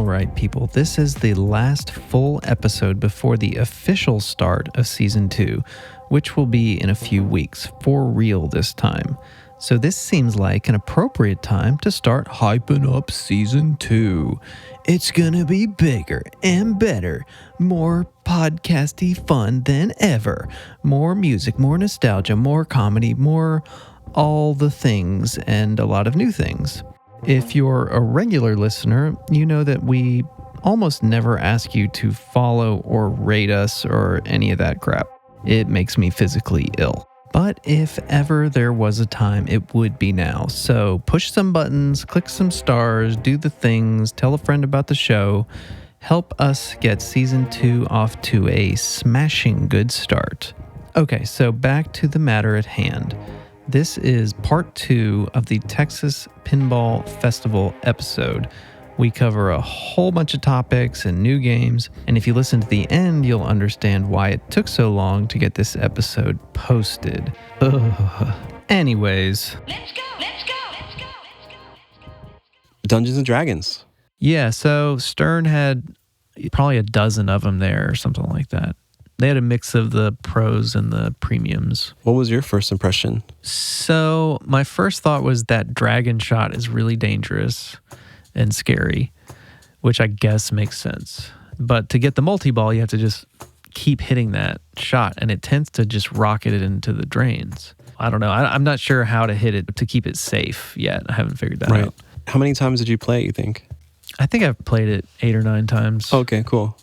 right, people, this is the last full episode before the official start of Season 2, which will be in a few weeks, for real this time. So this seems like an appropriate time to start hyping up Season 2. It's gonna be bigger and better, more podcasty fun than ever, more music, more nostalgia, more comedy, more all the things, and a lot of new things. If you're a regular listener, you know that we almost never ask you to follow or rate us or any of that crap. It makes me physically ill. But if ever there was a time, it would be now. So push some buttons, click some stars, do the things, tell a friend about the show. Help us get Season 2 off to a smashing good start. Okay, so back to the matter at hand. This is part 2 of the Texas Pinball Festival episode. We cover a whole bunch of topics and new games, and if you listen to the end, you'll understand why it took so long to get this episode posted. Ugh. Anyways. Let's go! Dungeons and Dragons. Yeah, so Stern had probably a dozen of them there or something like that. They had a mix of the pros and the premiums. What was your first impression? So my first thought was that dragon shot is really dangerous and scary, which I guess makes sense. But to get the multi-ball, you have to just keep hitting that shot, and it tends to just rocket it into the drains. I don't know. I'm not sure how to hit it to keep it safe yet. I haven't figured that out. How many times did you play it, you think? I think I've played it 8 or 9 times. Okay, cool.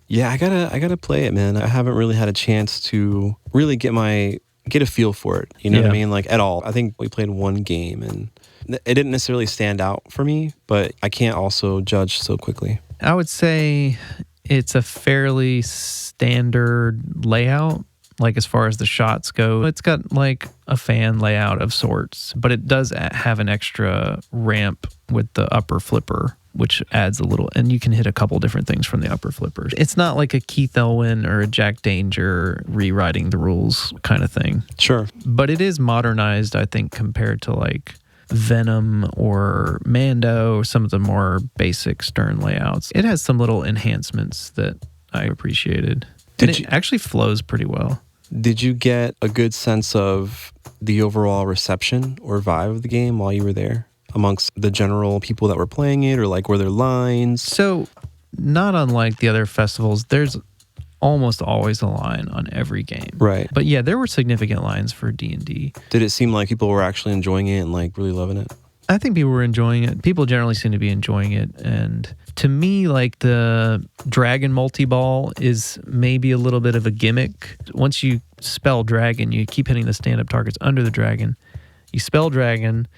Yeah, I gotta play it, man. I haven't really had a chance to really get a feel for it. You know what I mean? Like, at all. I think we played one game, and it didn't necessarily stand out for me, but I can't also judge so quickly. I would say it's a fairly standard layout, like as far as the shots go. It's got like a fan layout of sorts, but it does have an extra ramp with the upper flipper, which adds a little, and you can hit a couple different things from the upper flippers. It's not like a Keith Elwin or a Jack Danger rewriting the rules kind of thing. Sure. But it is modernized, I think, compared to like Venom or Mando or some of the more basic Stern layouts. It has some little enhancements that I appreciated. It actually flows pretty well. Did you get a good sense of the overall reception or vibe of the game while you were there amongst the general people that were playing it, or like were there lines? So not unlike the other festivals, there's almost always a line on every game. Right. But yeah, there were significant lines for D&D. Did it seem like people were actually enjoying it and like really loving it? I think people were enjoying it. People generally seem to be enjoying it. And to me, like the dragon multi-ball is maybe a little bit of a gimmick. Once you spell dragon, you keep hitting the stand-up targets under the dragon. You spell dragon,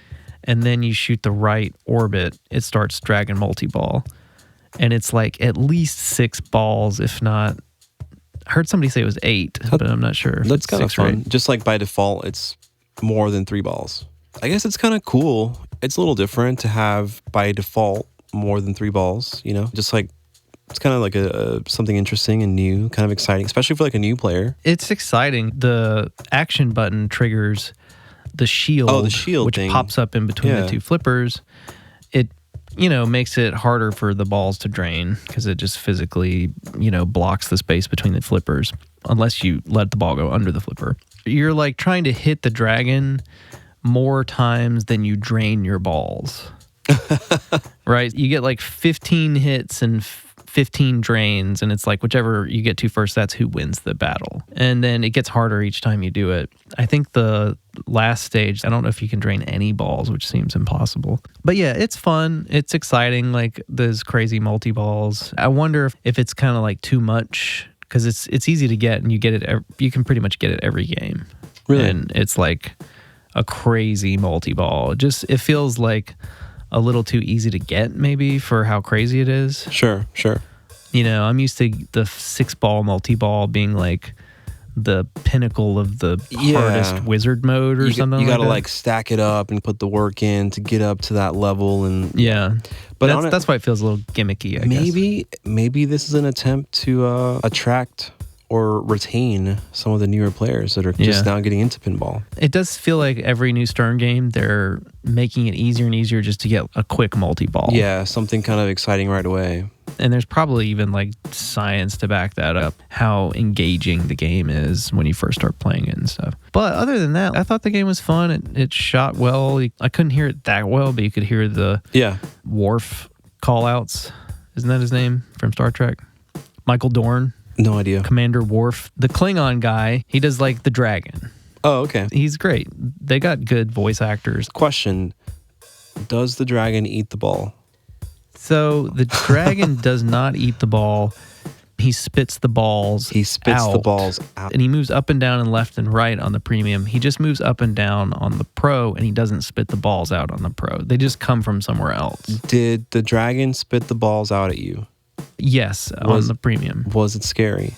and then you shoot the right orbit. It starts dragon multi-ball. And it's like at least 6 balls, if not... I heard somebody say it was 8, but I'm not sure. That's kind of fun. Just like by default, it's more than 3 balls. I guess it's kind of cool. It's a little different to have by default more than 3 balls, you know? Just like, it's kind of like a something interesting and new, kind of exciting, especially for like a new player. It's exciting. The action button triggers the shield, which thing pops up in between the 2 flippers. It makes it harder for the balls to drain because it just physically, blocks the space between the flippers unless you let the ball go under the flipper. You're like trying to hit the dragon more times than you drain your balls. Right? You get like 15 hits and 15 drains, and it's like whichever you get to first, that's who wins the battle. And then it gets harder each time you do it. I think the last stage, I don't know if you can drain any balls, which seems impossible. But yeah, it's fun. It's exciting, like those crazy multi-balls. I wonder if it's kind of like too much, because it's easy to get, and you get it. You can pretty much get it every game. Really? And it's like a crazy multi-ball. It feels like a little too easy to get, maybe, for how crazy it is. Sure. I'm used to the 6-ball multi-ball being like the pinnacle of the hardest wizard mode or something. You got to like stack it up and put the work in to get up to that level. And but that's why it feels a little gimmicky, I guess. Maybe this is an attempt to attract or retain some of the newer players that are just now getting into pinball. It does feel like every new Stern game, they're making it easier and easier just to get a quick multi-ball. Yeah, something kind of exciting right away. And there's probably even like science to back that up, how engaging the game is when you first start playing it and stuff. But other than that, I thought the game was fun. It shot well. I couldn't hear it that well, but you could hear the Worf call-outs. Isn't that his name from Star Trek? Michael Dorn. No idea. Commander Worf. The Klingon guy, he does like the dragon. Oh, okay. He's great. They got good voice actors. Question, does the dragon eat the ball? So the dragon does not eat the ball. He spits the balls the balls out. And he moves up and down and left and right on the premium. He just moves up and down on the pro, and he doesn't spit the balls out on the pro. They just come from somewhere else. Did the dragon spit the balls out at you? Yes, on the premium. Was it scary?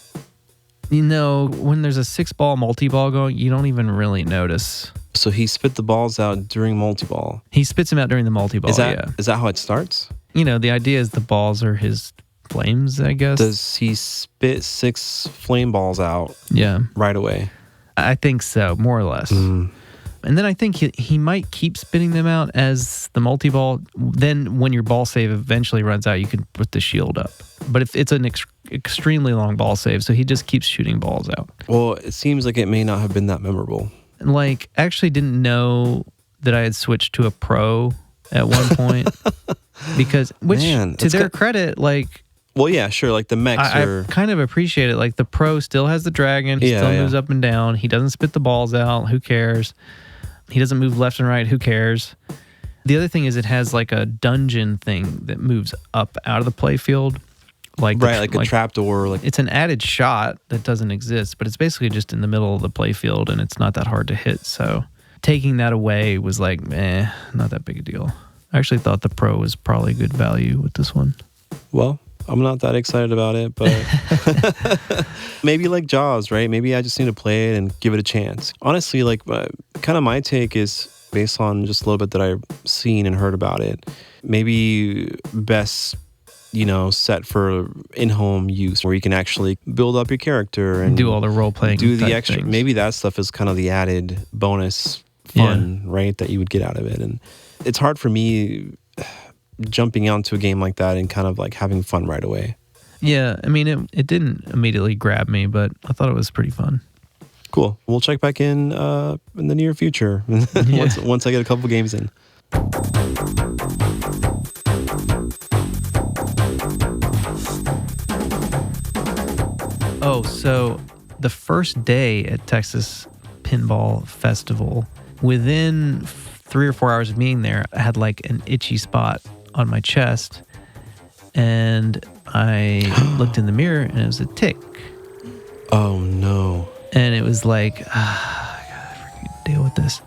You know, when there's a 6-ball multi-ball going, you don't even really notice. So he spit the balls out during multi-ball? He spits them out during the multi-ball, is that how it starts? You know, the idea is the balls are his flames, I guess. Does he spit 6 flame balls out right away? I think so, more or less. And then I think he might keep spitting them out as the multi-ball. Then when your ball save eventually runs out, you can put the shield up. But if it's an extremely long ball save, so he just keeps shooting balls out. Well, it seems like it may not have been that memorable. Like, actually didn't know that I had switched to a pro at one point. Because, to their credit, like... Well, yeah, sure, like the mechs I kind of appreciate it. Like, the pro still has the dragon. He still moves up and down. He doesn't spit the balls out. Who cares? He doesn't move left and right. Who cares? The other thing is it has like a dungeon thing that moves up out of the play field. Like a trapdoor. Like it's an added shot that doesn't exist, but it's basically just in the middle of the play field, and it's not that hard to hit. So taking that away was like, not that big a deal. I actually thought the pro was probably good value with this one. Well, I'm not that excited about it, but maybe like Jaws, right? Maybe I just need to play it and give it a chance. Honestly, like kind of my take is based on just a little bit that I've seen and heard about it. Maybe best, set for in-home use where you can actually build up your character and do all the role-playing. Do the extra. Things. Maybe that stuff is kind of the added bonus fun, right? That you would get out of it. And it's hard for me jumping onto a game like that and kind of like having fun right away. Yeah, I mean, it didn't immediately grab me, but I thought it was pretty fun. Cool. We'll check back in the near future once I get a couple games in. Oh, so the first day at Texas Pinball Festival, within 3 or 4 hours of being there, I had like an itchy spot on my chest, and I looked in the mirror and it was a tick. Oh no. And it was like, I gotta freaking deal with this.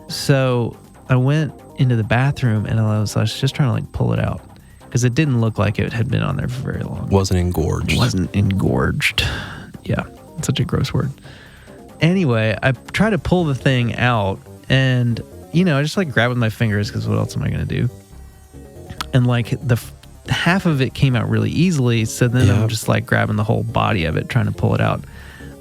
So I went into the bathroom and I was just trying to like pull it out because it didn't look like it had been on there for very long. Wasn't engorged. Yeah, it's such a gross word. Anyway, I tried to pull the thing out and, I just like grabbed with my fingers because what else am I going to do? And like the half of it came out really easily. So then I'm just like grabbing the whole body of it, trying to pull it out.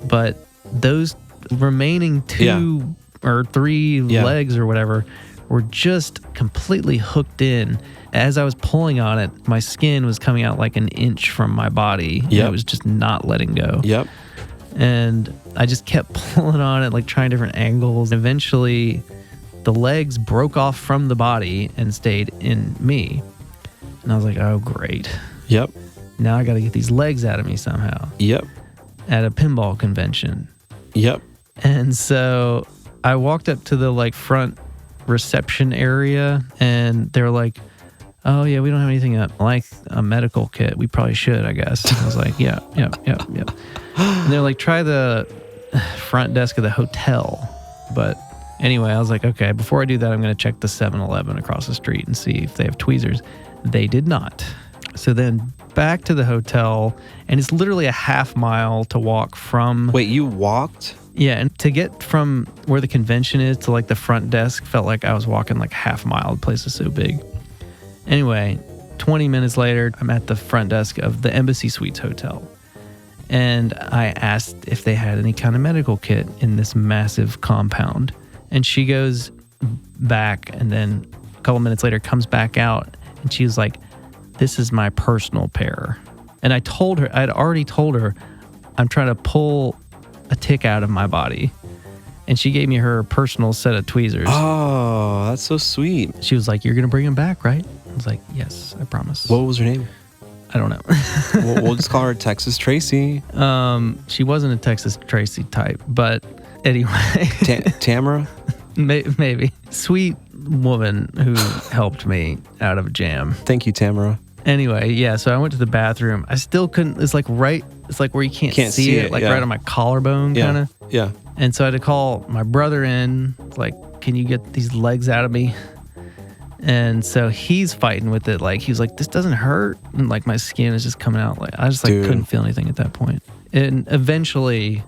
But those remaining 2 or 3 legs or whatever were just completely hooked in. As I was pulling on it, my skin was coming out like an inch from my body. And it was just not letting go. Yep. And I just kept pulling on it, like trying different angles. Eventually, the legs broke off from the body and stayed in me. And I was like, oh, great. Yep. Now I got to get these legs out of me somehow. Yep. At a pinball convention. Yep. And so I walked up to the like front reception area and they're like, oh yeah, we don't have anything like a medical kit. We probably should, I guess. And I was like, yeah. And they're like, try the front desk of the hotel. But anyway, I was like, okay, before I do that, I'm going to check the 7-Eleven across the street and see if they have tweezers. They did not. So then back to the hotel, and it's literally a half mile to walk from... Wait, you walked? Yeah, and to get from where the convention is to like the front desk felt like I was walking like half a mile. The place is so big. Anyway, 20 minutes later, I'm at the front desk of the Embassy Suites Hotel. And I asked if they had any kind of medical kit in this massive compound. And she goes back, and then a couple minutes later comes back out, and she was like, "This is my personal pair." And I'd already told her, I'm trying to pull a tick out of my body. And she gave me her personal set of tweezers. Oh, that's so sweet. She was like, "You're going to bring him back, right?" I was like, "Yes, I promise." What was her name? I don't know. We'll just call her Texas Tracy. She wasn't a Texas Tracy type, but anyway. Tamara? Maybe. Sweet woman who helped me out of a jam. Thank you, Tamara. Anyway, yeah, so I went to the bathroom. I still couldn't, it's like where you can't see it, like yeah. right on my collarbone, kind of. Yeah. And so I had to call my brother in, like, "Can you get these legs out of me?" And so he's fighting with it. Like, he was like, "This doesn't hurt." And like, my skin is just coming out. Like, I just like couldn't feel anything at that point. And eventually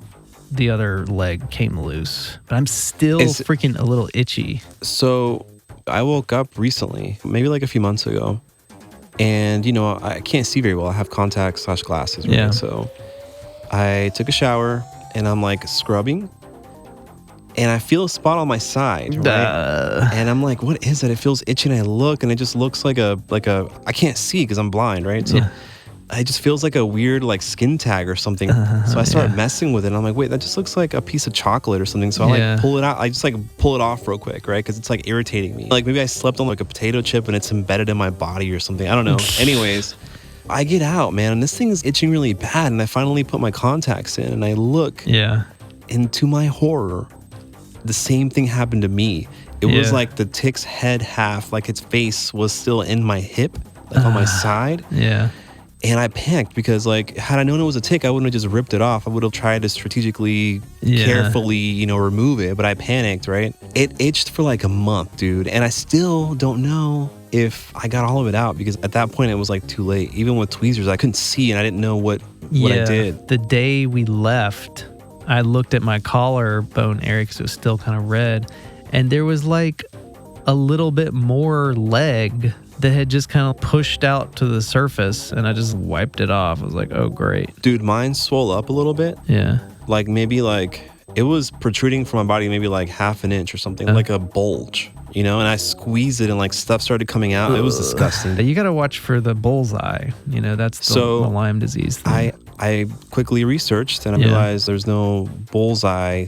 the other leg came loose, but I'm still freaking a little itchy. So I woke up recently, maybe like a few months ago, and I can't see very well. I have contacts/glasses, right? Yeah. So I took a shower and I'm like scrubbing, and I feel a spot on my side, right? And I'm like, "What is it?" It feels itchy, and I look, and it just looks like a I can't see because I'm blind, right? So it just feels like a weird like skin tag or something. So I started messing with it, and I'm like, "Wait, that just looks like a piece of chocolate or something." So I like pull it out. I just like pull it off real quick, right? Because it's like irritating me. Like maybe I slept on like a potato chip and it's embedded in my body or something. I don't know. Anyways, I get out, man, and this thing is itching really bad. And I finally put my contacts in, and I look. Yeah. And to my horror, the same thing happened to me. It was like the tick's head half, like its face was still in my hip, like on my side. Yeah. And I panicked because, like, had I known it was a tick, I wouldn't have just ripped it off. I would have tried to strategically, carefully, remove it. But I panicked, right? It itched for like a month, dude. And I still don't know if I got all of it out, because at that point it was like too late. Even with tweezers, I couldn't see, and I didn't know what I did. The day we left, I looked at my collarbone area because it was still kind of red, and there was like a little bit more leg that had just kind of pushed out to the surface, and I just wiped it off. I was like, "Oh, great." Dude, mine swelled up a little bit. Yeah. Like maybe like it was protruding from my body maybe like half an inch or something, like a bulge, and I squeezed it and like stuff started coming out. It was disgusting. You got to watch for the bullseye. That's the Lyme disease thing. I quickly researched, and I realized there's no bullseye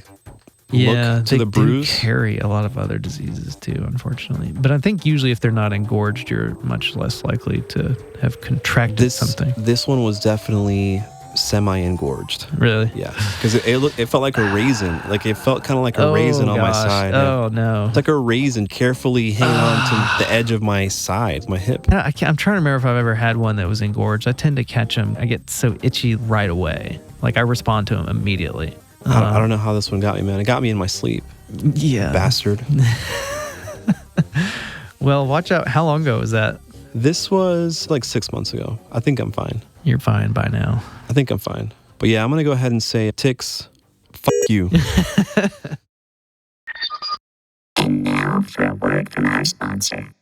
look to the bruise. They carry a lot of other diseases too, unfortunately. But I think usually if they're not engorged, you're much less likely to have contracted something. This one was definitely semi-engorged. Really? Yeah, because it felt like a raisin. Like it felt kind of like a raisin on my side. Oh no! It's like a raisin carefully hanging on to the edge of my side, my hip. I'm trying to remember if I've ever had one that was engorged. I tend to catch them. I get so itchy right away. Like I respond to them immediately. I don't know how this one got me, man. It got me in my sleep. Yeah. Bastard. Well, watch out. How long ago was that? This was like 6 months ago. I think I'm fine. You're fine by now. I think I'm fine. But yeah, I'm going to go ahead and say, ticks, fuck you. And now for a word from our sponsor.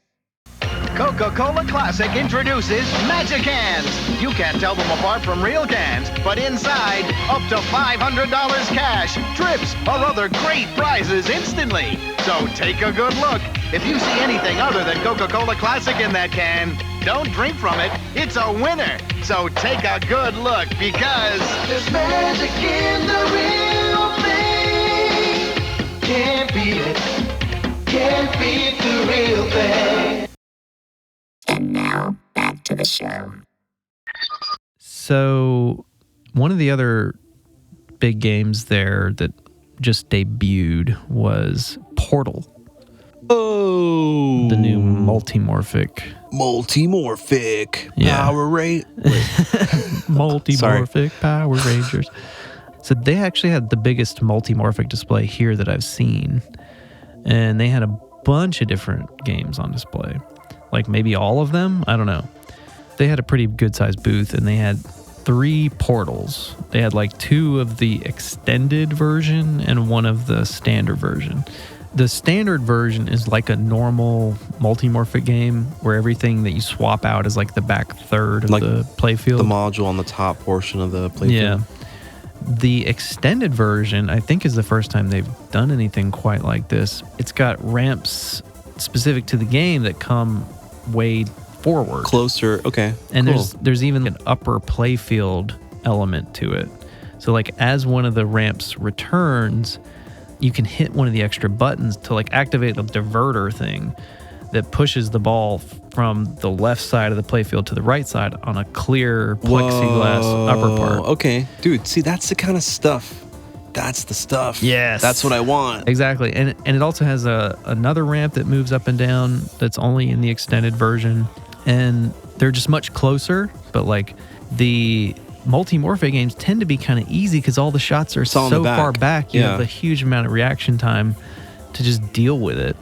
Coca-Cola Classic introduces Magic Cans. You can't tell them apart from real cans, but inside, up to $500 cash, trips, or other great prizes instantly. So take a good look. If you see anything other than Coca-Cola Classic in that can, don't drink from it. It's a winner. So take a good look, because there's magic in the real thing. Can't beat it. Can't beat the real thing. And now, back to the show. So, one of the other big games there that just debuted was Portal. Oh. The new Multimorphic. Power Rate. Multimorphic Power Rangers. So they actually had the biggest multimorphic display here that I've seen. And they had a bunch of different games on display. Like maybe all of them? I don't know. They had a pretty good sized booth, and they had 3 portals. They had like 2 of the extended version and 1 of the standard version. The standard version is like a normal multimorphic game where everything that you swap out is like the back third of like the playfield. The module on the top portion of the playfield. Yeah. The extended version, I think, is the first time they've done anything quite like this. It's got ramps specific to the game that come way forward. Closer. Okay. And cool. there's even an upper playfield element to it. So like as one of the ramps returns, you can hit one of the extra buttons to like activate a diverter thing that pushes the ball from the left side of the playfield to the right side on a clear plexiglass upper part. Okay. Dude, see, that's the kind of stuff. That's the stuff. Yes. That's what I want. Exactly. And it also has another ramp that moves up and down that's only in the extended version. And they're just much closer, but like the Multimorphic games tend to be kind of easy because all the shots are so far back. You have a huge amount of reaction time to just deal with it.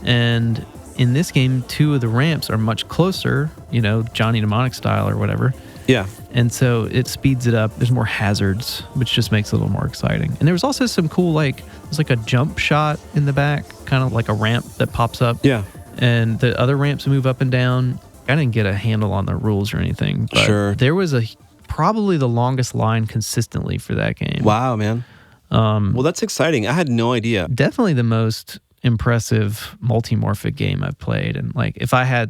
And in this game, 2 of the ramps are much closer, Johnny Mnemonic style or whatever. Yeah. And so it speeds it up. There's more hazards, which just makes it a little more exciting. And there was also some cool, there's like a jump shot in the back, kind of like a ramp that pops up. Yeah. And the other ramps move up and down. I didn't get a handle on the rules or anything. But sure. There was probably the longest line consistently for that game. Wow, man. Well, that's exciting. I had no idea. Definitely the most impressive Multimorphic game I've played. And like if I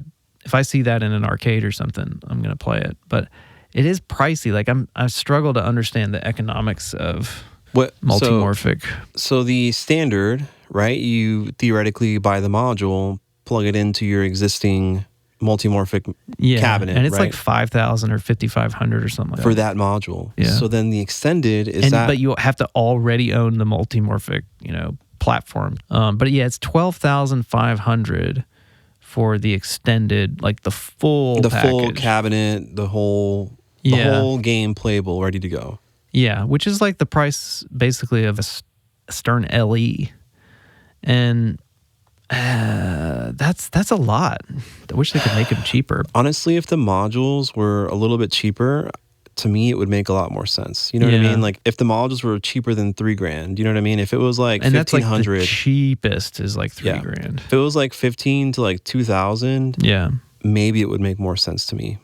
see that in an arcade or something, I'm going to play it. But it is pricey. Like I struggle to understand the economics of Multimorphic. So the standard, right? You theoretically buy the module, plug it into your existing Multimorphic cabinet, and it's right? like 5,000 or 5,500 or something like for that module. Yeah. So then the extended is but you have to already own the Multimorphic, platform. But yeah, it's 12,500 for the extended, like the full cabinet, the whole game playable, ready to go. Yeah, which is like the price basically of a Stern LE, and that's a lot. I wish they could make them cheaper. Honestly, if the modules were a little bit cheaper, to me it would make a lot more sense. You know what I mean? Like if the modules were cheaper than $3,000, you know what I mean? If it was like $1,500, that's like the cheapest is like $3,000. If it was like $15,000 to like $2,000, maybe it would make more sense to me.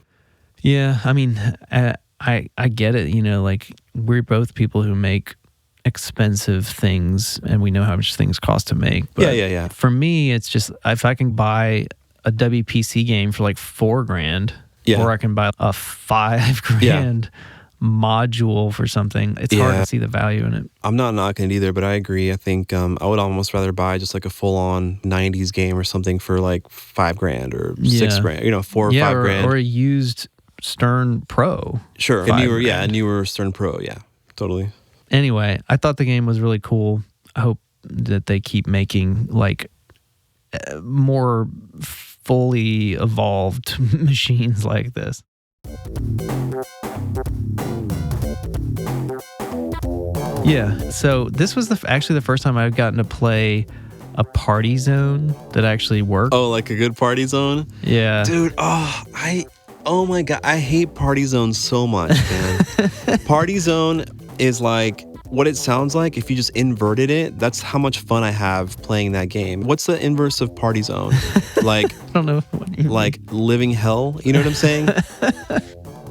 Yeah, I mean, I get it. Like we're both people who make expensive things, and we know how much things cost to make. But yeah. For me, it's just if I can buy a WPC game for like $4,000, or I can buy a $5,000 module for something, it's hard to see the value in it. I'm not knocking it either, but I agree. I think I would almost rather buy just like a full-on 90s game or something for like $5,000 or $6,000, $4,000 or $5,000, or a used Stern Pro. Sure, a newer Stern Pro. Yeah, totally. Anyway, I thought the game was really cool. I hope that they keep making like more fully evolved machines like this. Yeah, so this was actually the first time I've gotten to play a party zone that actually worked. Oh, like a good party zone? Yeah. Dude, oh my God, I hate party zones so much, man. Party zone is like what it sounds like if you just inverted it. That's how much fun I have playing that game. What's the inverse of party zone? Like I don't know what you like mean. Living hell, you know what I'm saying?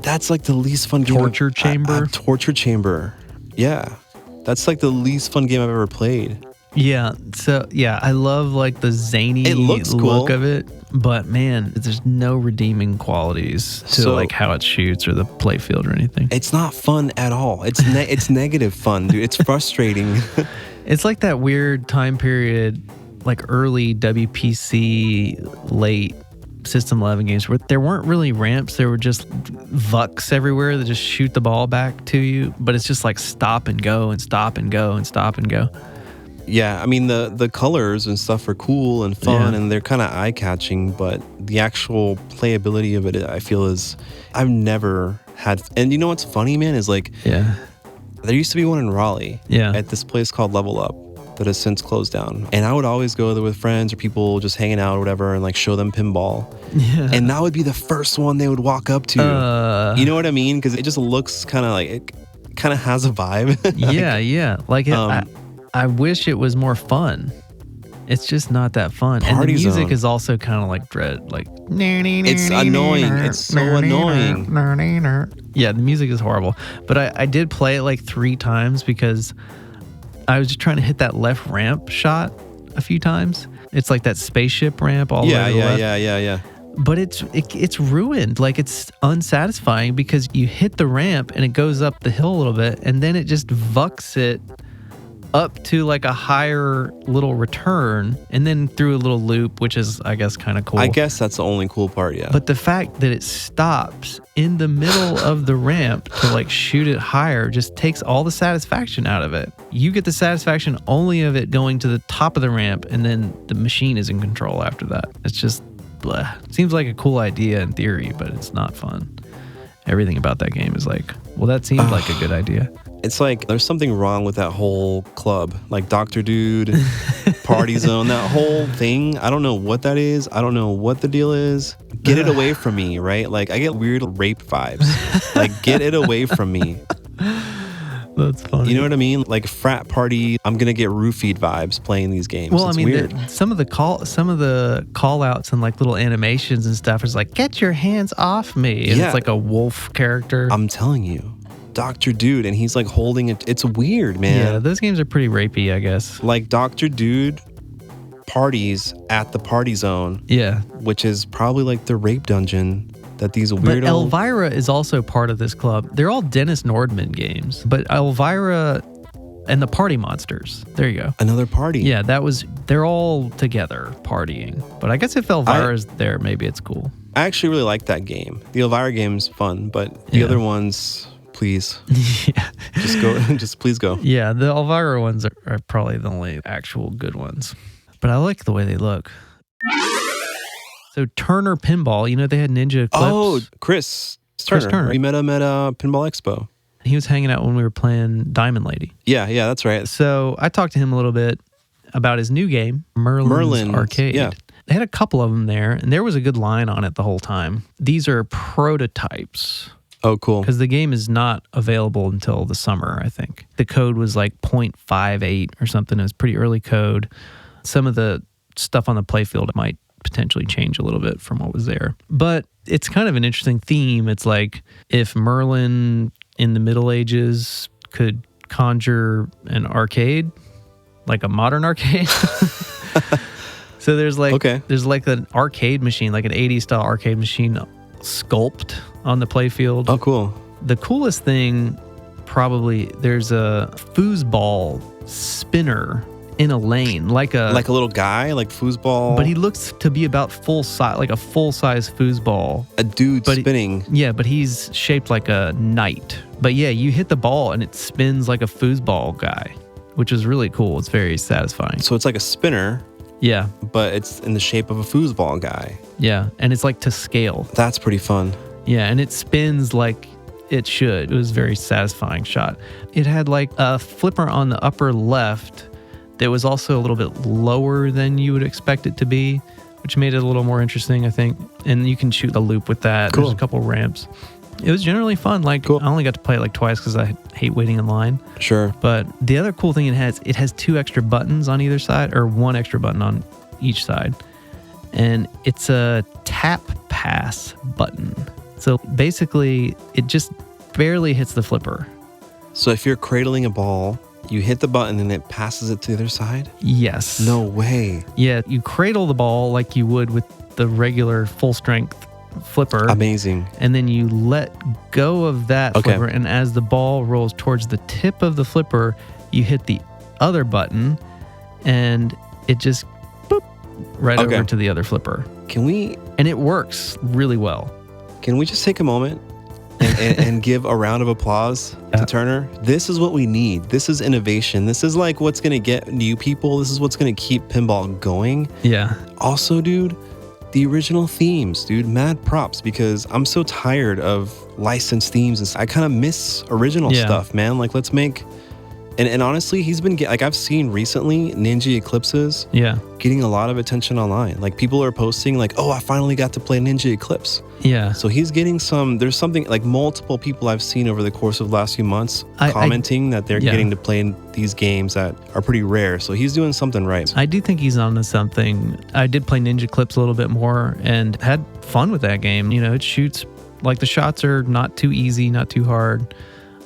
That's like the least fun game. Torture chamber? Torture chamber. Yeah. That's like the least fun game I've ever played. Yeah. So yeah, I love like the zany look of it. But man, there's no redeeming qualities to like how it shoots or the playfield or anything. It's not fun at all. It's negative fun, dude. It's frustrating. It's like that weird time period, like early WPC, late System 11 games where there weren't really ramps. There were just vucks everywhere that just shoot the ball back to you. But it's just like stop and go and stop and go and stop and go. Yeah, I mean, the colors and stuff are cool and fun, and they're kind of eye-catching, but the actual playability of it, I feel, is... I've never had... And you know what's funny, man, is like... Yeah. There used to be one in Raleigh at this place called Level Up that has since closed down. And I would always go there with friends or people just hanging out or whatever and like show them pinball. Yeah. And that would be the first one they would walk up to. You know what I mean? Because it just looks kind of like... It kind of has a vibe. Yeah. Like... I wish it was more fun. It's just not that fun. And the music is also kind of like dread. Like, it's annoying. It's so annoying. Yeah, the music is horrible. But I did play it like 3 times because I was just trying to hit that left ramp shot a few times. It's like that spaceship ramp all the way to the left. Yeah. But it's ruined. Like, it's unsatisfying because you hit the ramp and it goes up the hill a little bit, and then it just vucks it up to like a higher little return, and then through a little loop, which is, I guess, kind of cool. I guess that's the only cool part, yeah. But the fact that it stops in the middle of the ramp to like shoot it higher just takes all the satisfaction out of it. You get the satisfaction only of it going to the top of the ramp, and then the machine is in control after that. It's just blah. Seems like a cool idea in theory, but it's not fun. Everything about that game is like, well, that seemed like a good idea. It's like there's something wrong with that whole club, like Dr. Dude, Party Zone, that whole thing. I don't know what that is. I don't know what the deal is. Get it away from me, right? Like, I get weird rape vibes. Like, get it away from me. That's funny. You know what I mean? Like frat party, I'm gonna get roofied vibes playing these games. Well, it's I mean, weird. some of the call outs and like little animations and stuff is like, get your hands off me. And Yeah. it's like a wolf character. I'm telling you. Dr. Dude, and he's like holding it. It's weird, man. Yeah, those games are pretty rapey, I guess. Like Dr. Dude parties at the party zone, Yeah. which is probably like the rape dungeon that these But weirdo... Elvira is also part of this club. They're all Dennis Nordman games. But Elvira and the Party Monsters. There you go. Another party. Yeah, they're all together partying. But I guess if Elvira's there, maybe it's cool. I actually really like that game. The Elvira game's fun, but the other ones, please. Yeah. Just go. Just please go. Yeah, the Elvira ones are probably the only actual good ones. But I like the way they look. So Turner Pinball, they had Ninja Eclipse. Oh, Chris Turner. We met him at Pinball Expo. He was hanging out when we were playing Diamond Lady. Yeah, that's right. So I talked to him a little bit about his new game, Merlin Arcade. Yeah. They had a couple of them there, and there was a good line on it the whole time. These are prototypes. Oh, cool. Because the game is not available until the summer, I think. The code was like 0.58 or something. It was pretty early code. Some of the stuff on the playfield might potentially change a little bit from what was there. But it's kind of an interesting theme. It's like if Merlin in the Middle Ages could conjure an arcade, like a modern arcade. So there's like an arcade machine, like an 80s style arcade machine sculpt on the playfield. Oh, cool. The coolest thing, probably, there's a foosball spinner in a lane, like a little guy, like foosball. But he looks to be about full size, like a full size foosball. A dude spinning. Yeah, but he's shaped like a knight. But yeah, you hit the ball and it spins like a foosball guy, which is really cool. It's very satisfying. So it's like a spinner. Yeah. But it's in the shape of a foosball guy. Yeah, and it's like to scale. That's pretty fun. Yeah, and it spins like it should. It was a very satisfying shot. It had like a flipper on the upper left that was also a little bit lower than you would expect it to be, which made it a little more interesting, I think. And you can shoot a loop with that. Cool. There's a couple ramps. It was generally fun. Like, cool. I only got to play it like twice because I hate waiting in line. Sure. But the other cool thing it has 2 extra buttons on either side, or 1 extra button on each side. And it's a tap pass button. So basically, it just barely hits the flipper. So if you're cradling a ball, you hit the button and it passes it to the other side? Yes. No way. Yeah, you cradle the ball like you would with the regular full-strength flipper. Amazing. And then you let go of that flipper, and as the ball rolls towards the tip of the flipper, you hit the other button, and it just boop right over to the other flipper. And it works really well. Can we just take a moment and give a round of applause to Turner? This is what we need. This is innovation. This is like what's going to get new people. This is what's going to keep pinball going. Yeah. Also, dude, the original themes, dude, mad props, because I'm so tired of licensed themes. And I kind of miss original stuff, man. Like, let's make... And honestly, he's been like, I've seen recently Ninja Eclipses getting a lot of attention online. Like, people are posting like, oh, I finally got to play Ninja Eclipse. Yeah. So he's getting there's something like multiple people I've seen over the course of the last few months commenting that they're getting to play these games that are pretty rare. So he's doing something right. I do think he's onto something. I did play Ninja Eclipse a little bit more and had fun with that game. It shoots Like the shots are not too easy, not too hard.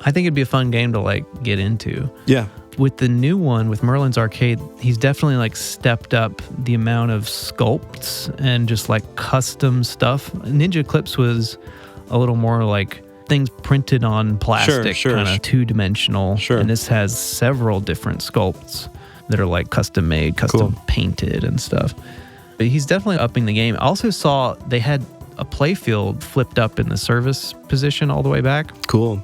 I think it'd be a fun game to like get into. Yeah. With the new one, with Merlin's Arcade, he's definitely like stepped up the amount of sculpts and just like custom stuff. Ninja Eclipse was a little more like things printed on plastic, kind of two-dimensional. Sure. And this has several different sculpts that are like custom made, custom painted and stuff. But he's definitely upping the game. I also saw they had a playfield flipped up in the service position all the way back. Cool.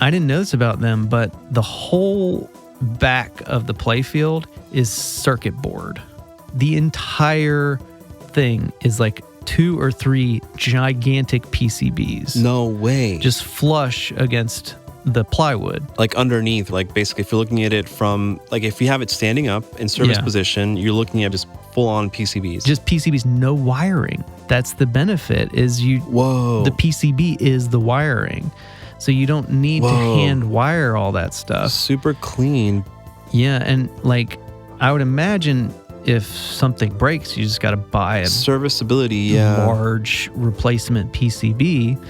I didn't know this about them, but the whole back of the playfield is circuit board. The entire thing is like 2 or 3 gigantic PCBs. No way. Just flush against the plywood. Like underneath, like basically if you're looking at it from, like if you have it standing up in service position, you're looking at just full on PCBs. Just PCBs, no wiring. That's the benefit is Whoa. The PCB is the wiring. So you don't need to hand wire all that stuff. Super clean. Yeah, and like I would imagine if something breaks, you just got to buy a serviceability, large replacement PCB.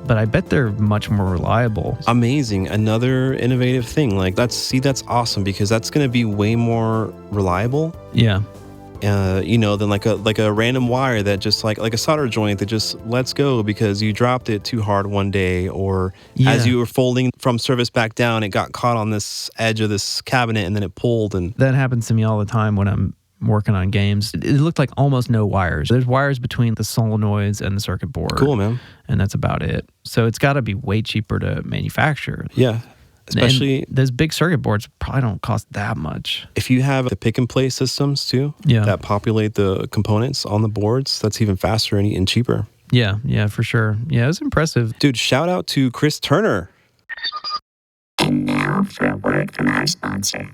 But I bet they're much more reliable. Amazing. Another innovative thing. Like that's awesome because that's going to be way more reliable. Yeah. Than like a random wire that just like a solder joint that just lets go because you dropped it too hard one day, or as you were folding from service back down, it got caught on this edge of this cabinet and then it pulled. And that happens to me all the time when I'm working on games. It looked like almost no wires. There's wires between the solenoids and the circuit board. Cool, man. And that's about it. So it's got to be way cheaper to manufacture. Yeah. Especially those big circuit boards probably don't cost that much. If you have the pick and play systems too, that populate the components on the boards, that's even faster and cheaper. Yeah, for sure. Yeah, it was impressive. Dude, shout out to Chris Turner. And now for a word from our sponsor.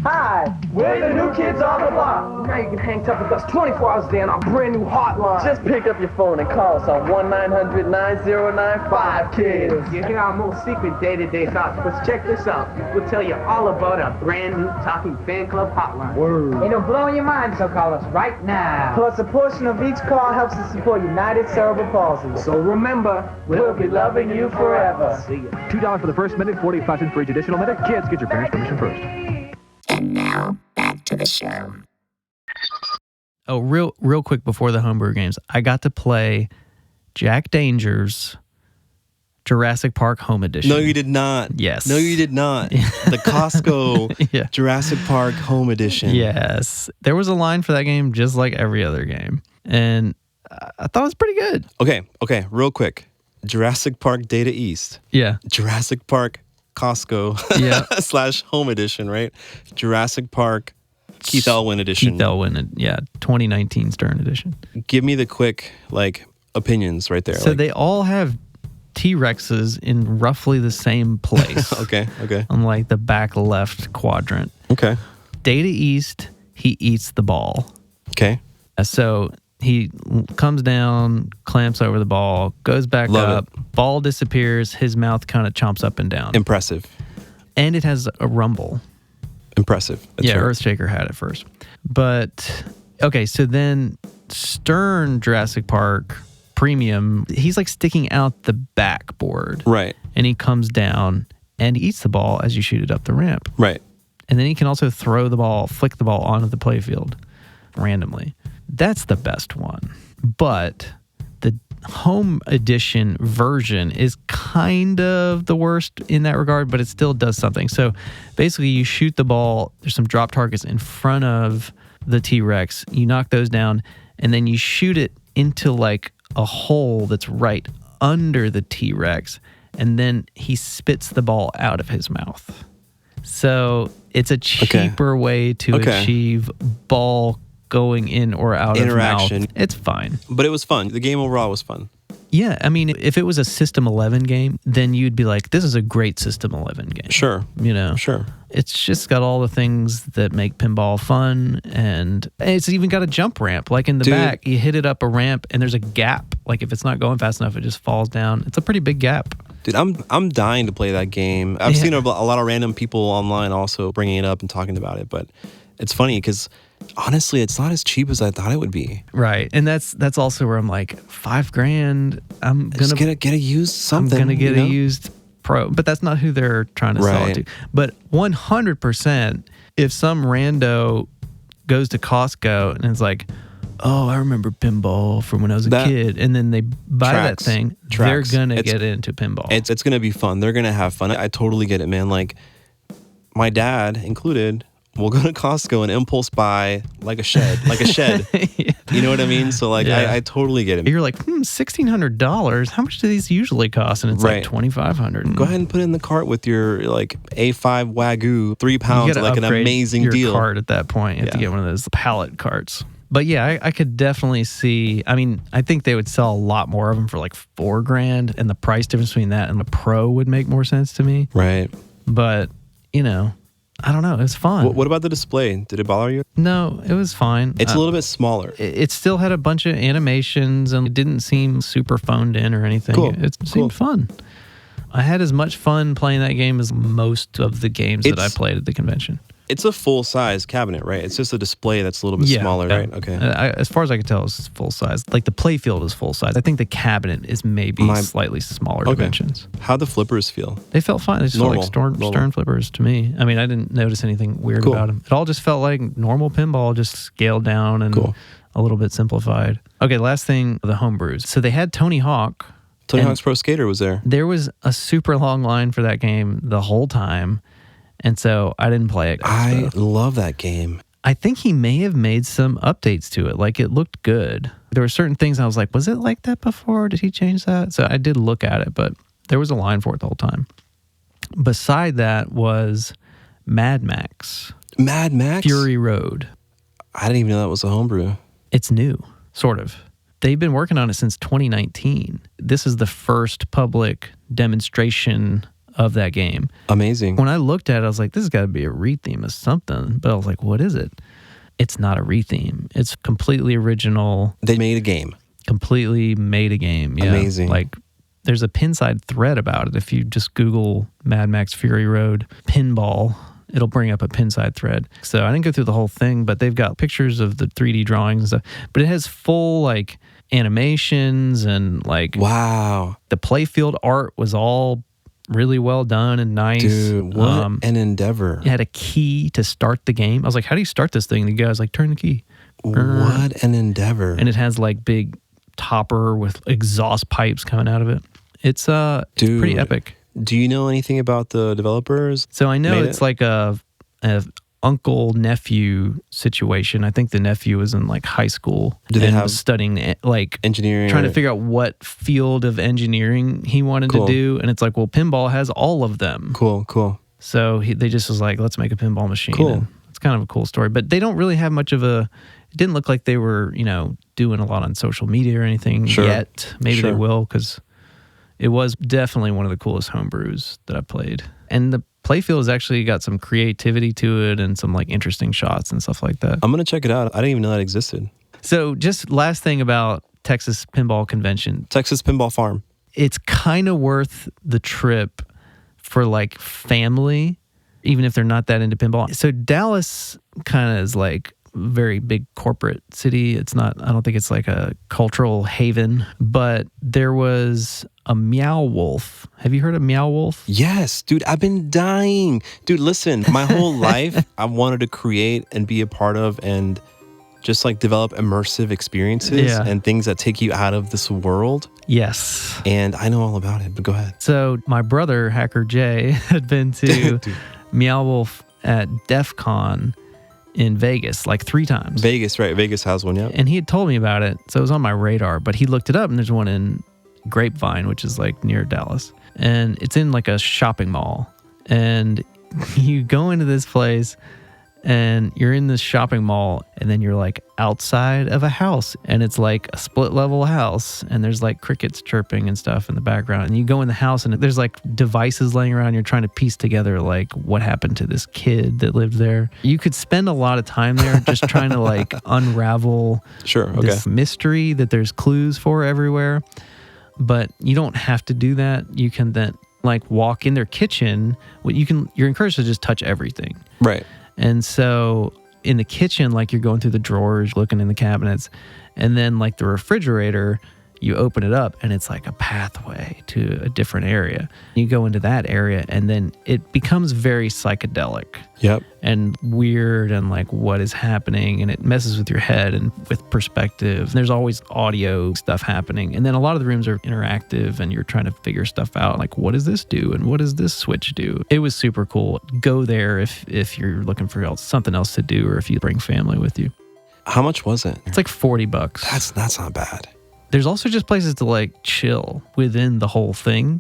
Hi, we're the new kids on the block. Now you can hang tough with us 24 hours a day on our brand new hotline. Just pick up your phone and call us on 1-900-9095-KIDS. You hear our most secret day-to-day thoughts, but check this out. We'll tell you all about our brand new Talking Fan Club hotline. Word. It'll blow your mind, so call us right now. Plus, a portion of each call helps to support United Cerebral Palsy. So remember, we'll be loving you forever. See ya. $2 for the first minute, 45 cents for each additional minute. Kids, get your parents' permission first. And now, back to the show. Oh, real quick before the homebrew games, I got to play Jack Danger's Jurassic Park Home Edition. No, you did not. Yes. No, you did not. The Costco Jurassic Park Home Edition. Yes. There was a line for that game just like every other game. And I thought it was pretty good. Okay, real quick. Jurassic Park Data East. Yeah. Jurassic Park Costco / Home Edition, right? Jurassic Park Keith Elwin Edition. 2019 Stern Edition. Give me the quick opinions right there. So they all have T-Rexes in roughly the same place. Okay. On like the back left quadrant. Okay. Data East, he eats the ball. Okay. So he comes down, clamps over the ball, goes back up, ball disappears, his mouth kind of chomps up and down. Impressive. And it has a rumble. Impressive. That's right. Earthshaker had it first. But, okay, so then Stern Jurassic Park Premium, he's like sticking out the backboard. Right. And he comes down and eats the ball as you shoot it up the ramp. Right. And then he can also flick the ball onto the playfield randomly. That's the best one. But the home edition version is kind of the worst in that regard, but it still does something. So basically you shoot the ball, there's some drop targets in front of the T-Rex, you knock those down, and then you shoot it into like a hole that's right under the T-Rex, and then he spits the ball out of his mouth. So it's a cheaper way to achieve ball going in or out interaction. Of mouth. It's fine. But it was fun. The game overall was fun. Yeah, I mean, if it was a System 11 game, then you'd be like, this is a great System 11 game. Sure. Sure. It's just got all the things that make pinball fun, and it's even got a jump ramp. Like in the back, you hit it up a ramp, and there's a gap. Like if it's not going fast enough, it just falls down. It's a pretty big gap. Dude, I'm dying to play that game. I've seen a lot of random people online also bringing it up and talking about it, but it's funny because Honestly, it's not as cheap as I thought it would be. Right. And that's also where I'm like, $5,000. I'm Just gonna get a used something. I'm gonna get you know? a used Pro, but that's not who they're trying to sell it to. But 100%, if some rando goes to Costco and is like, oh, I remember pinball from when I was a kid, and then they buy that thing, they're gonna get into pinball. It's gonna be fun. They're gonna have fun. I totally get it, man. Like my dad included will go to Costco and impulse buy like a shed. Yeah. You know what I mean? So like, Yeah. I totally get it. You're like, $1,600. How much do these usually cost? And it's like $2,500. Go ahead and put it in the cart with your like A5 Wagyu, 3 pounds, You like an upgrade amazing your deal. cart at that point. You have to get one of those pallet carts. But yeah, I could definitely see. I mean, I think they would sell a lot more of them for like $4,000, and the price difference between that and the Pro would make more sense to me. Right. But you know, I don't know. It's fun. What about the display? Did it bother you? No, it was fine. It's a little bit smaller. It still had a bunch of animations, and it didn't seem super phoned in or anything. Cool. It seemed fun. I had as much fun playing that game as most of the games that I played at the convention. It's a full-size cabinet, right? It's just a display that's a little bit smaller, right? Okay. As far as I can tell, it's full size. Like the play field is full size. I think the cabinet is maybe slightly smaller dimensions. How'd the flippers feel? They felt fine. They just felt like stern flippers to me. I mean, I didn't notice anything weird about them. It all just felt like normal pinball, just scaled down and a little bit simplified. Okay, last thing, the homebrews. So they had Tony Hawk. Tony Hawk's Pro Skater was there. There was a super long line for that game the whole time. And so I didn't play it. I love that game. I think he may have made some updates to it. Like it looked good. There were certain things I was like, was it like that before? Did he change that? So I did look at it, but there was a line for it the whole time. Beside that was Mad Max. Mad Max? Fury Road. I didn't even know that was a homebrew. It's new, sort of. They've been working on it since 2019. This is the first public demonstration of that game. Amazing. When I looked at it, I was like, this has got to be a retheme of something. But I was like, what is it? It's not a retheme. It's completely original. They made a game. Completely made a game. Yeah. Amazing. Like, there's a Pinside thread about it. If you just Google Mad Max Fury Road pinball, it'll bring up a Pinside thread. So I didn't go through the whole thing, but they've got pictures of the 3D drawings and stuff. But it has full, like, animations and, like... Wow. The playfield art was all really well done and nice. Dude, what an endeavor. It had a key to start the game. I was like, how do you start this thing? And the guy's like, turn the key. What an endeavor. And it has like big topper with exhaust pipes coming out of it. It's pretty epic. Do you know anything about the developers? So I know it's like a uncle-nephew situation. I think the nephew was in like high school and was studying like engineering, trying to figure out what field of engineering he wanted to do. And it's like, well, pinball has all of them. Cool. So they just was like, let's make a pinball machine. Cool. And it's kind of a cool story, but they don't really have much of a. It didn't look like they were, doing a lot on social media or anything yet. Maybe they will, because it was definitely one of the coolest homebrews that I played. And the playfield has actually got some creativity to it and some like interesting shots and stuff like that. I'm going to check it out. I didn't even know that existed. So just last thing about Texas Pinball Convention. Texas Pinball Farm. It's kind of worth the trip for like family, even if they're not that into pinball. So Dallas kind of is like very big corporate city. It's not, I don't think it's like a cultural haven, but there was a Meow Wolf. Have you heard of Meow Wolf? Yes, dude, I've been dying. Dude, listen, my whole life I wanted to create and be a part of and just like develop immersive experiences and things that take you out of this world. Yes. And I know all about it, but go ahead. So my brother, Hacker Jay, had been to Meow Wolf at DEF CON in Vegas like 3 times. Vegas, right. Vegas has one, yeah. And he had told me about it, so it was on my radar, but he looked it up and there's one in Grapevine, which is like near Dallas. And it's in like a shopping mall. And you go into this place and you're in this shopping mall and then you're like outside of a house and it's like a split level house and there's like crickets chirping and stuff in the background. And you go in the house and there's like devices laying around. You're trying to piece together like what happened to this kid that lived there. You could spend a lot of time there just trying to like unravel this mystery that there's clues for everywhere. But you don't have to do that. You can then like walk in their kitchen. You're encouraged to just touch everything. Right. And so in the kitchen, like you're going through the drawers, looking in the cabinets, and then like the refrigerator, you open it up and it's like a pathway to a different area. You go into that area and then it becomes very psychedelic. Yep. And weird and like what is happening, and it messes with your head and with perspective. There's always audio stuff happening. And then a lot of the rooms are interactive and you're trying to figure stuff out, like what does this do and what does this switch do? It was super cool. Go there if you're looking for something else to do or if you bring family with you. How much was it? It's like $40. That's not bad. There's also just places to like chill within the whole thing.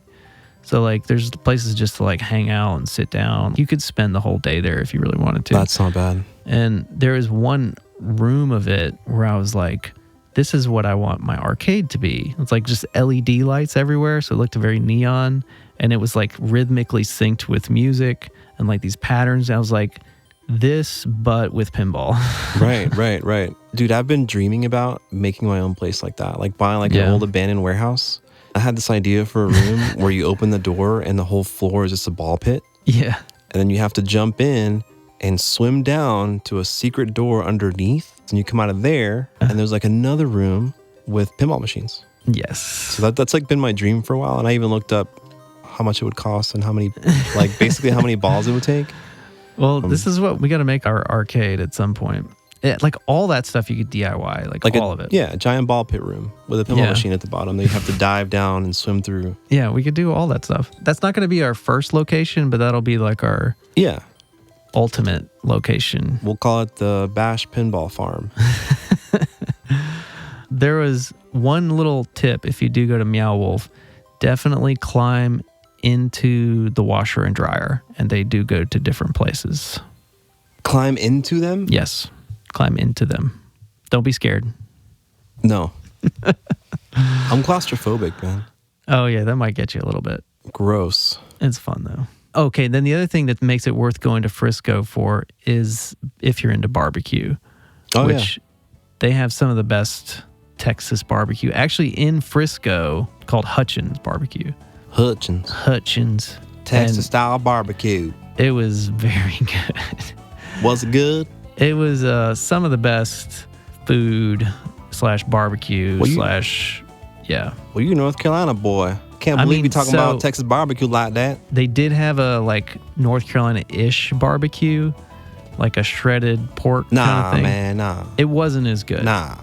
So like there's places just to like hang out and sit down. You could spend the whole day there if you really wanted to. That's not bad. And there is one room of it where I was like, this is what I want my arcade to be. It's like just LED lights everywhere. So it looked very neon, and it was like rhythmically synced with music and like these patterns. And I was like, this, but with pinball. Right. Dude, I've been dreaming about making my own place like that. Like buying like an old abandoned warehouse. I had this idea for a room where you open the door and the whole floor is just a ball pit. Yeah. And then you have to jump in and swim down to a secret door underneath. And you come out of there and there's like another room with pinball machines. Yes. So that's like been my dream for a while. And I even looked up how much it would cost and how many, like basically how many balls it would take. Well, this is what we got to make our arcade at some point. Like all that stuff you could DIY, like all of it. Yeah, a giant ball pit room with a pinball machine at the bottom that you have to dive down and swim through. Yeah, we could do all that stuff. That's not going to be our first location, but that'll be like our ultimate location. We'll call it the Bash Pinball Farm. There was one little tip if you do go to Meow Wolf, definitely climb into the washer and dryer, and they do go to different places. Climb into them? Yes, climb into them. Don't be scared. No. I'm claustrophobic, man. Oh yeah, that might get you a little bit. Gross. It's fun though. Okay, then the other thing that makes it worth going to Frisco for is if you're into barbecue, which they have some of the best Texas barbecue. Actually in Frisco, called Hutchins Barbecue. Hutchins. Texas style barbecue. It was very good. Was it good? It was some of the best food / barbecue / yeah. Well, you're a North Carolina boy. Can't believe you're talking about Texas barbecue like that. They did have a like North Carolina-ish barbecue, like a shredded pork kind of thing. Man, nah. It wasn't as good. Nah.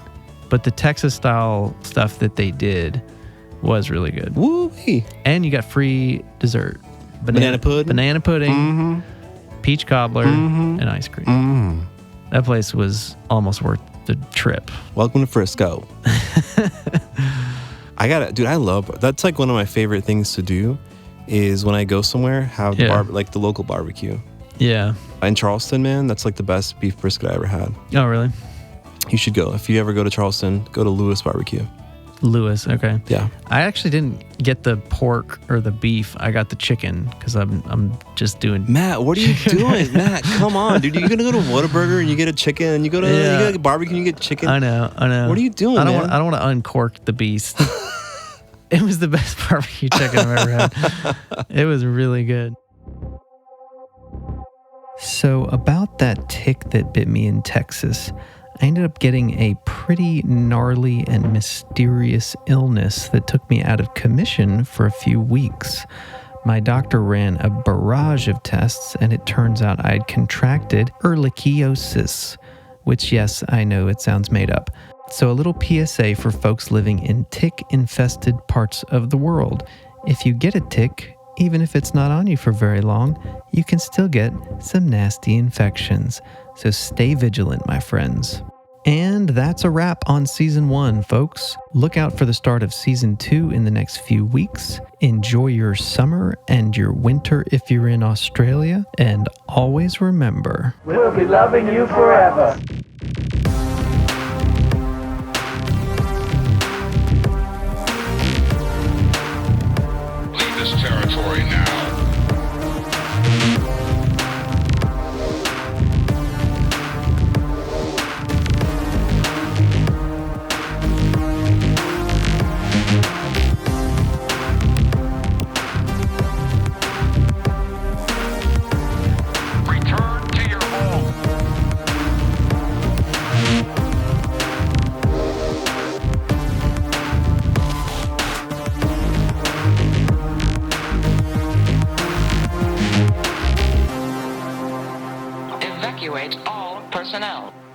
But the Texas style stuff that they did was really good. Woo-wee. And you got free dessert. Banana pudding. Peach cobbler, and ice cream. That place was almost worth the trip. Welcome to Frisco. I love, that's like one of my favorite things to do is when I go somewhere, have the local barbecue. Yeah. In Charleston, man, that's like the best beef brisket I ever had. Oh, really? You should go. If you ever go to Charleston, go to Lewis Barbecue. Lewis, okay. Yeah. I actually didn't get the pork or the beef. I got the chicken because I'm just doing... Matt, what are you doing? Matt, come on, dude. You're going to go to Whataburger and you get a chicken, and you go to barbecue and you get chicken. I know. What are you doing, man? I don't want to uncork the beast. It was the best barbecue chicken I've ever had. It was really good. So about that tick that bit me in Texas, I ended up getting a pretty gnarly and mysterious illness that took me out of commission for a few weeks. My doctor ran a barrage of tests, and it turns out I'd contracted ehrlichiosis, which, yes, I know it sounds made up. So a little PSA for folks living in tick-infested parts of the world. If you get a tick, even if it's not on you for very long, you can still get some nasty infections. So stay vigilant, my friends. And that's a wrap on Season 1, folks. Look out for the start of Season 2 in the next few weeks. Enjoy your summer and your winter if you're in Australia. And always remember, We'll be loving you forever. Leave this territory now. Return to your home. Evacuate all personnel.